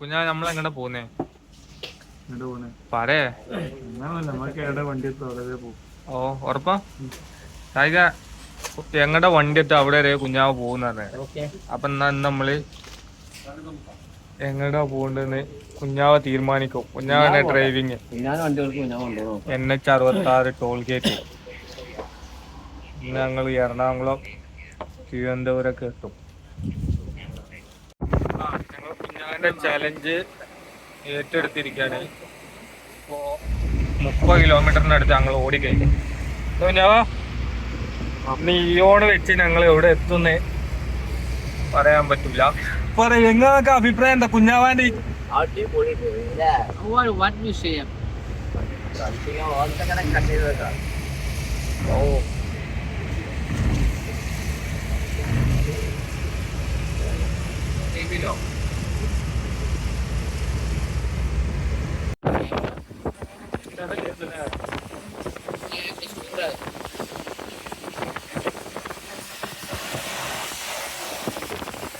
കുഞ്ഞാ നമ്മളെങ്ങനെ പോന്നേ? പറയേ. ഓ ഉറപ്പാ? സായിക ഞങ്ങളുടെ വണ്ടി എത്താ അവിടെ വരെ കുഞ്ഞാവ് പോകുന്ന. അപ്പൊ എന്നാ നമ്മള് എങ്ങടാ പോണ്ടെന്ന് കുഞ്ഞാവ തീരുമാനിക്കും. കുഞ്ഞാവന്റെ ഡ്രൈവിങ്. NH66 toll gate. ഇന്ന് ഞങ്ങൾ എറണാകുളം തിരുവനന്തപുരമൊക്കെ എത്തും. ഞങ്ങൾ കുഞ്ഞാവന്റെ ചലഞ്ച് ഏറ്റെടുത്തിരിക്കുകയാണ്. ഇപ്പോ 30 കിലോമീറ്ററിന്റെ അടുത്ത് ഞങ്ങൾ ഓടിക്കഴിഞ്ഞു. കുഞ്ഞാവാ നീയോട് വെച്ച് ഞങ്ങൾ എവിടെ എത്തുന്നേ പറയാൻ പറ്റില്ല. പറയും എങ്ങനൊക്കെ അഭിപ്രായം എന്താ കുഞ്ഞാവാന്റെ? ഓ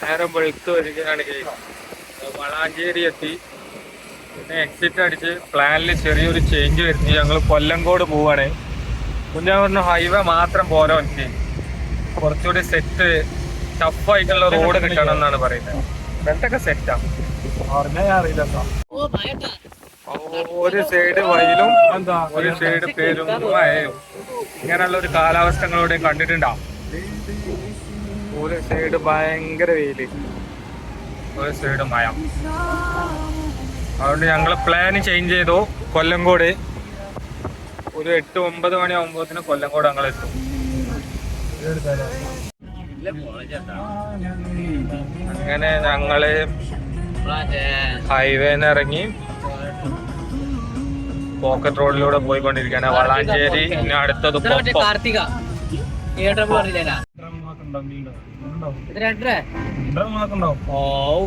നേരം വെളുത്ത് വരികയാണ്. വളാഞ്ചേരി എത്തി. പിന്നെ എക്സിറ്റ് അടിച്ച് പ്ലാനിൽ ചെറിയൊരു ചേഞ്ച് വരുത്തി ഞങ്ങൾ കൊല്ലങ്കോട് പോവാണ്. കുഞ്ഞാ പറഞ്ഞ ഹൈവേ മാത്രം പോരാ, എനിക്ക് കുറച്ചുകൂടി സെറ്റ് ടഫായിട്ടുള്ള റോഡ് കിട്ടണം എന്നാണ് പറയുന്നത്. എന്തൊക്കെ സെറ്റാ അറിയില്ല. ഒരു സൈഡ് വയലും ഒരു സൈഡ് പേരും മഴയും. ഇങ്ങനെയുള്ള ഒരു കാലാവസ്ഥകളോടെ കണ്ടിട്ടുണ്ടാവും. ഒരു സൈഡ് ഭയങ്കര വെയില്, ഒരു സൈഡ് മഴ. അതുകൊണ്ട് ഞങ്ങൾ പ്ലാൻ ചേഞ്ച് ചെയ്തു. കൊല്ലങ്കോട് ഒരു 8-9 മണിയാകുമ്പോഴത്തേന് കൊല്ലങ്കോട് ഞങ്ങൾ എത്തും. അങ്ങനെ ഞങ്ങള് ഹൈവേന്ന് ഇറങ്ങി പോക്കറ്റ് റോഡിലൂടെ പോയിക്കൊണ്ടിരിക്കുകയാണ്. വളാഞ്ചേരി. ഇനി അടുത്തത്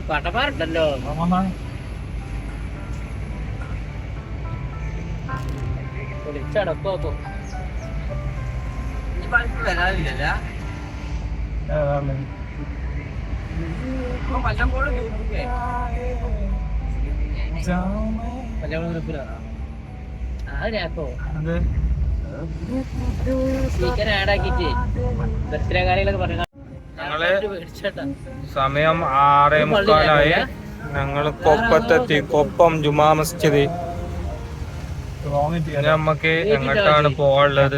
കട്ടപ്പാറുണ്ടല്ലോ. വിളിച്ചടക്കോ വരാനില്ല. ഞങ്ങള് സമയം 6:45. ഞങ്ങള് കൊപ്പത്തെത്തി. കൊപ്പം ജുമാ മസ്ജിദ്. നമ്മക്ക് എങ്ങോട്ടാണ് പോകാനുള്ളത്?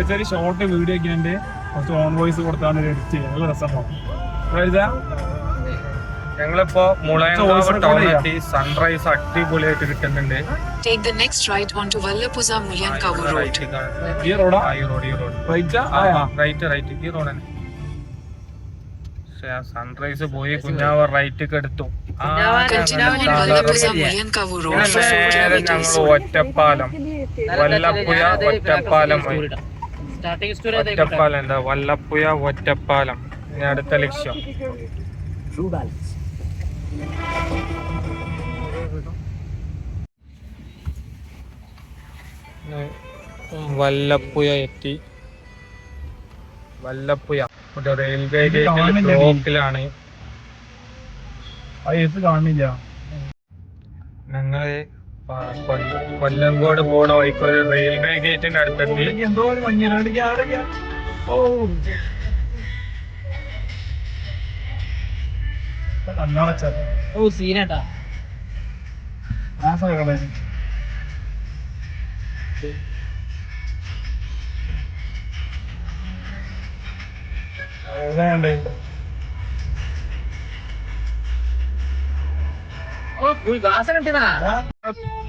ചെറിയ ഷോർട്ട് വീഡിയോ ഒക്കെ ഉണ്ട്. കുറച്ച് ഓൺ വോയിസ് കൊടുത്താണ് എഡിറ്റ് ചെയ്യുന്നത്. നല്ല രസമാണ്. ഞങ്ങളിപ്പോ മുളയങ്കാവ് ടൗൺ എത്തി. സൺറൈസ് അടിപൊളിയായിട്ട് കിട്ടുന്നുണ്ട്. Take the next right onto Vallapuzha Mulyankavu Road. ഈ റോഡാ? ഈ റോഡ് റൈറ്റാ? റൈറ്റ് ഈ റോഡാണ്. സൺറൈസ് പോയി കുഞ്ഞാവ റൈറ്റ് എടുത്തു. Continue in Vallapuzha Mulyankavu Road for 4 ഞങ്ങൾ kilometers. ഒറ്റപ്പാലം, വല്ലപ്പുഴ ഒറ്റപ്പാലം പോയി. ഒറ്റപ്പാലം എന്താ വല്ലപ്പുഴ ഒറ്റപ്പാലം. ഇനി അടുത്ത ലക്ഷ്യം വല്ലപ്പുഴ എത്തി. വല്ലപ്പുഴ റെയിൽവേ ഗേറ്റിൽ ബ്ലോക്കിലാണ്. കാണില്ല. ഞങ്ങള് കൊല്ലങ്കോട് പോണ വഴിക്ക് ഒരു റെയിൽവേ ഗേറ്റിന്റെ അടുത്തെത്തി. എന്തോ മഞ്ഞ സീനട്ടാ.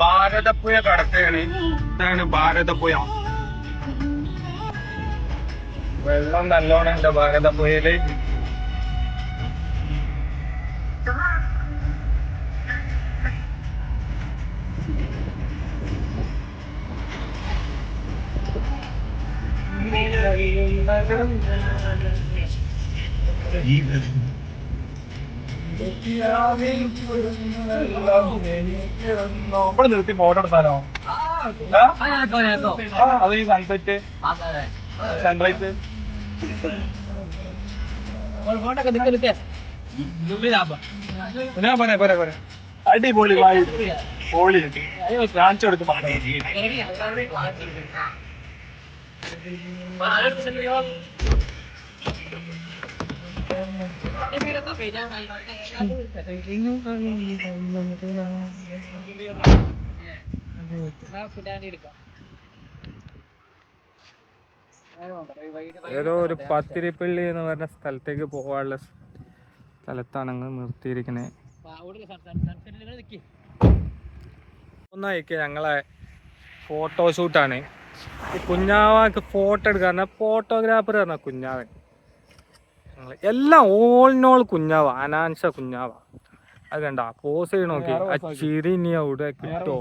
ഭാരതപ്പുഴ കടക്കുകയാണ്. ഇതാണ് ഭാരതപ്പുഴ. വെള്ളം നല്ലോണം ഉണ്ട് ഭാരതപ്പുഴയില്. ഇവിടെ നിർത്തി ഫോട്ടോ എടുത്താലോ? അത് ഈ സൺസെറ്റ് സൺറൈസ് പോരെ അടിപൊളി പൊളി കാണിച്ചു കൊടുക്കും. ഏതോ ഒരു പത്തിരിപ്പള്ളി എന്ന് പറഞ്ഞ സ്ഥലത്തേക്ക് പോകാനുള്ള സ്ഥലത്താണ് ഞങ്ങൾ നിർത്തിയിരിക്കുന്നത്. ഒന്നായിക്ക് ഞങ്ങളെ ഫോട്ടോഷൂട്ടാണ്. ഈ കുഞ്ഞാവാക്ക് ഫോട്ടോ എടുക്കാൻ ഫോട്ടോഗ്രാഫർ പറഞ്ഞ കുഞ്ഞാവൻ. എല്ലാം ഓൾ കുഞ്ഞാവ, അനാൻഷ കുഞ്ഞാവ. അത് കണ്ട പോസ് ചെയ്ത് നോക്കി. ആ ചിരി ഇനി അവിടെ കിട്ടോ?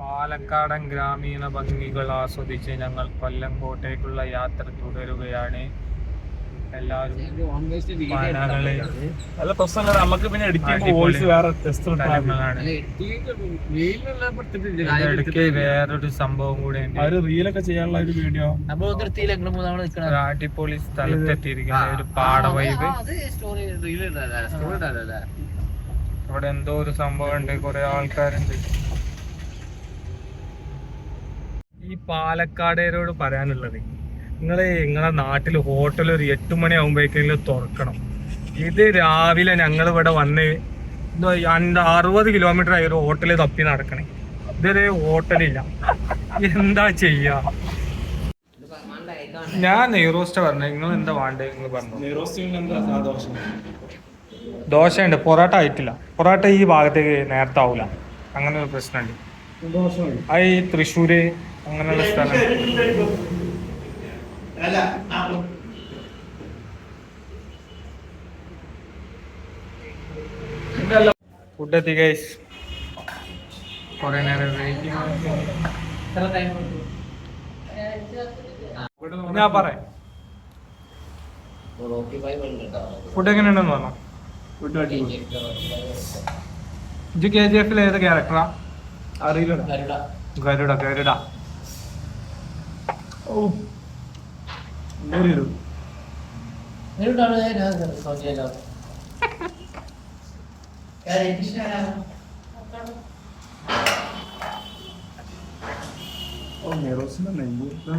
പാലക്കാടൻ ഗ്രാമീണ ഭംഗികൾ ആസ്വദിച്ച് ഞങ്ങൾ കൊല്ലംകോട്ടേക്കുള്ള യാത്ര തുടരുകയാണ്. എല്ലാവരും നല്ല പ്രശ്നമല്ല. നമുക്ക് പിന്നെ എഡിറ്റിംഗ് വോയിസ് വേറെ വേറൊരു സംഭവം കൂടെ ഒരു റീലൊക്കെ ചെയ്യാനുള്ള ഒരു വീഡിയോ. അടിപൊളി സ്ഥലത്തെത്തിയിരിക്കുന്ന ഒരു പാട വൈബ്. ഇവിടെ എന്തോ ഒരു സംഭവം ഉണ്ട്, കുറെ ആൾക്കാരുണ്ട്. ഈ പാലക്കാടേരോട് പറയാനുള്ളത്, നിങ്ങളെ നാട്ടിൽ ഹോട്ടൽ ഒരു 8 മണി ആകുമ്പോഴേക്കെങ്കിലും തുറക്കണം. ഇത് രാവിലെ ഞങ്ങൾ ഇവിടെ വന്ന് 60 കിലോമീറ്റർ ആയി ഒരു ഹോട്ടലിൽ തപ്പി നടക്കണേ. ഇതൊരു ഹോട്ടലില്ല, എന്താ ചെയ്യാ? ഞാൻ നെയ്റോസ്റ്റ് പറഞ്ഞു. നിങ്ങൾ എന്താ വേണ്ടത്? നിങ്ങൾ പറഞ്ഞു. ദോശ ഉണ്ട്, പൊറോട്ട ആയിട്ടില്ല. പൊറോട്ട ഈ ഭാഗത്തേക്ക് നേരത്തെ ആവൂല, അങ്ങനെ ഒരു പ്രശ്നമുണ്ട്. അത് ഈ തൃശ്ശൂര് അങ്ങനെയുള്ള സ്ഥലം. ഫുഡ് എത്തി ഗൈസ്. കുറെ നേരം ഞാൻ പറയാം. ഫുഡ് എങ്ങനെയുണ്ടെന്ന് പറഞ്ഞോ. ഇത് KGF ഏത് ക്യാരക്ടറാ? അറിയില്ല. ഗരുഡ.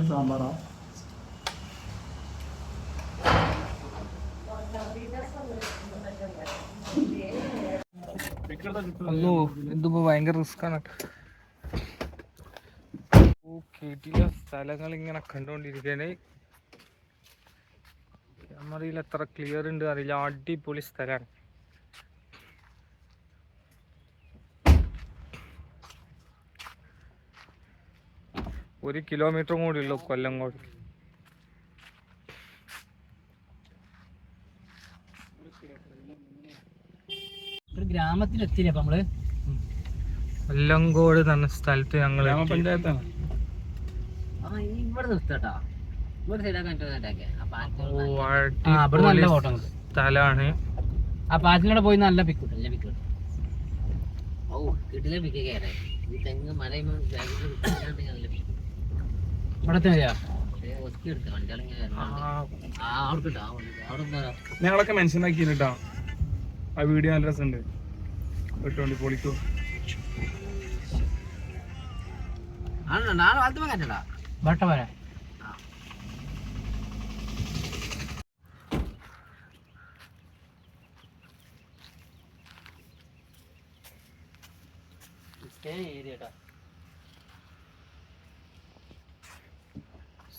സാമ്പാറാ. ഇതിപ്പോ ഭയങ്കര റിസ്ക്കാണ്. കേട്ടില്ല സ്ഥലങ്ങൾ ഇങ്ങനെ കണ്ടോണ്ടിരിക്കാന്. ക്യാമറയിൽ എത്ര ക്ലിയർ ഉണ്ട് അറിയില്ല. അടിപൊളി സ്ഥലമാണ്. ഒരു കിലോമീറ്റർ കൂടി ഉള്ളു കൊല്ലങ്കോട്. ഗ്രാമത്തിലെത്തിയില്ലേ നമ്മള്? കൊല്ലങ്കോട് എന്ന സ്ഥലത്ത് ഞങ്ങൾ പഞ്ചായത്താണ്. ഇവിടെ നിർത്തട്ടാ. സ്ഥലാണ്. ആ പാറ്റിലൂടെ പോയി നല്ല പിക്ക്. ഓ കിട്ടില്ല പിക്ക് കയറേ. ഈ തെങ്ങ് മലയും ഞങ്ങളൊക്കെ മെൻഷൻ ആക്കിട്ടോ. ആ വീഡിയോ നല്ല രസമുണ്ട്. ഇട്ടോണ്ടി പൊളിക്കോ. വട്ടവര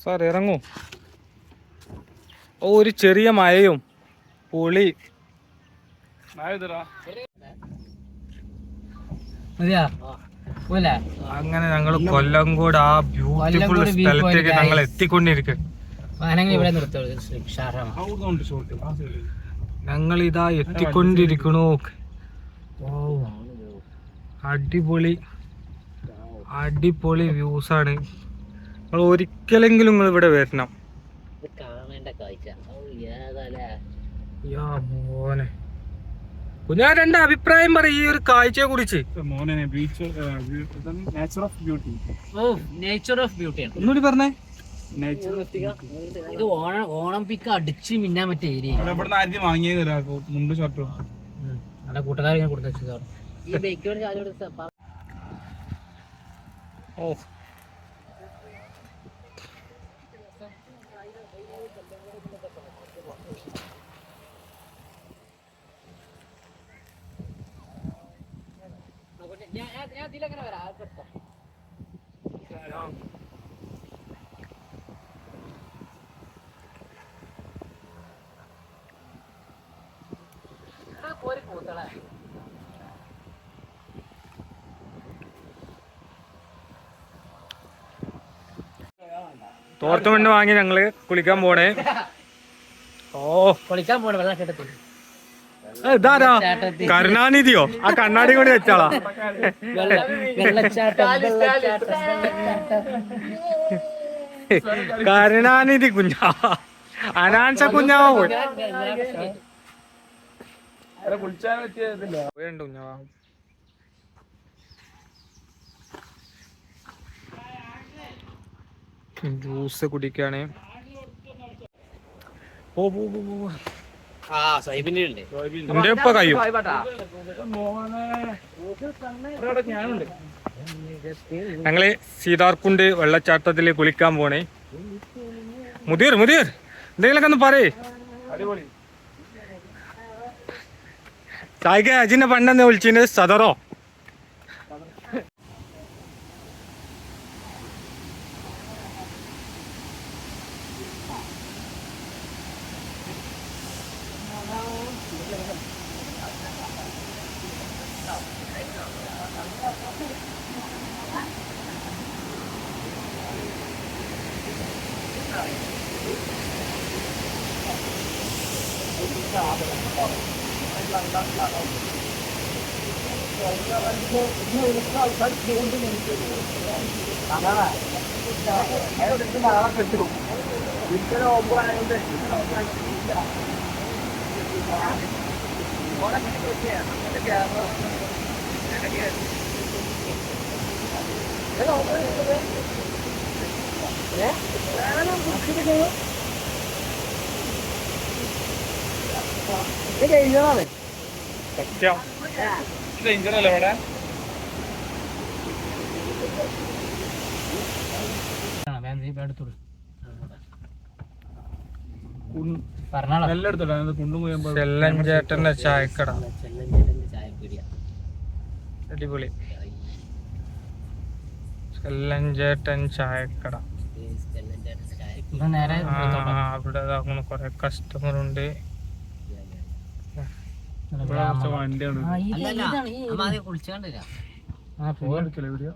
സാർ ഇറങ്ങൂ. ഓ ഒരു ചെറിയ മഴയും പൊളി. അങ്ങനെ ഞങ്ങൾ കൊല്ലങ്കോട് ആ ബ്യൂട്ടിഫുൾ സ്ഥലത്തേക്ക് ഞങ്ങൾ എത്തിക്കൊണ്ടിരിക്കും. ഞങ്ങൾ ഇതാ എത്തിക്കൊണ്ടിരിക്കണു. അടിപൊളി വ്യൂസാണ്. നിങ്ങൾ ഒരിക്കലെങ്കിലും നിങ്ങൾ ഇവിടെ വരണം. ഇത് കാണേണ്ട കാഴ്ച. ഏതാല്ലേ യാ മോനെ കുഞ്ഞാ രണ്ട് അഭിപ്രായം പറയും ഈ ഒരു കാഴ്ചയെ കുറിച്ച്. മോനെ beach nature of beauty. Nature of ബ്യൂട്ടിയാണ്. ഒന്നുകൂടി പറഞ്ഞേ. ഇത് ഓണം പിക്ക് അടിച്ച് മിന്നാൻ പറ്റിയ ഏരിയ. ഇവിടെ ആദ്യം വാങ്ങിയത് മുണ്ട് ഷർട്ടും നല്ല കൂട്ടുകാരെ കൊടുത്തു വെച്ചതാണ്. ഈ ബൈക്കോട് ഓ ഞാൻ ഇതിലങ്ങനെ വരാം. തോർത്ത് മണ്ണ് വാങ്ങി ഞങ്ങള് കുളിക്കാൻ പോണേ. ഓ കുളിക്കാൻ പോണ വെള്ളം കിട്ടത്തില്ല. ഇതാരാ കരുണാനിധിയോ? ആ കണ്ണാടി കൂടി വെച്ചാളാ. കരുണാനിധി കുഞ്ഞാ, അനാൻസ കുഞ്ഞാവോ പോയി കുളിച്ചാൻ പറ്റിയതില്ല. കുഞ്ഞാവാ. ജ്യൂസ് കുടിക്കാണ്. എന്റെ ഇപ്പൊ കഴിയും. ഞങ്ങള് സീതാർകുണ്ട് വെള്ളച്ചാട്ടത്തില് കുളിക്കാൻ പോണേ. മുതിർ എന്തെങ്കിലൊക്കെ ഒന്ന് പറയേ. ചായക്ക് അജിനെ പണ്ടെന്ന് വിളിച്ചിന് സദറോ. സത്യം ഡേഞ്ചറല്ലേ ഇവിടെ? എല്ലാം എടുത്തോട്ടെ. കൊണ്ടുപോകുമ്പോ ചെല്ലൻ ചേട്ടന്റെ ചായക്കട അടിപൊളി. ചെല്ലൻ ചേട്ടൻ ചായക്കട. അവിടെ കൊറേ കസ്റ്റമർ ഉണ്ട്. വണ്ടിയാണ്. കുളിച്ചാണ്ടില്ല. വീഡിയോ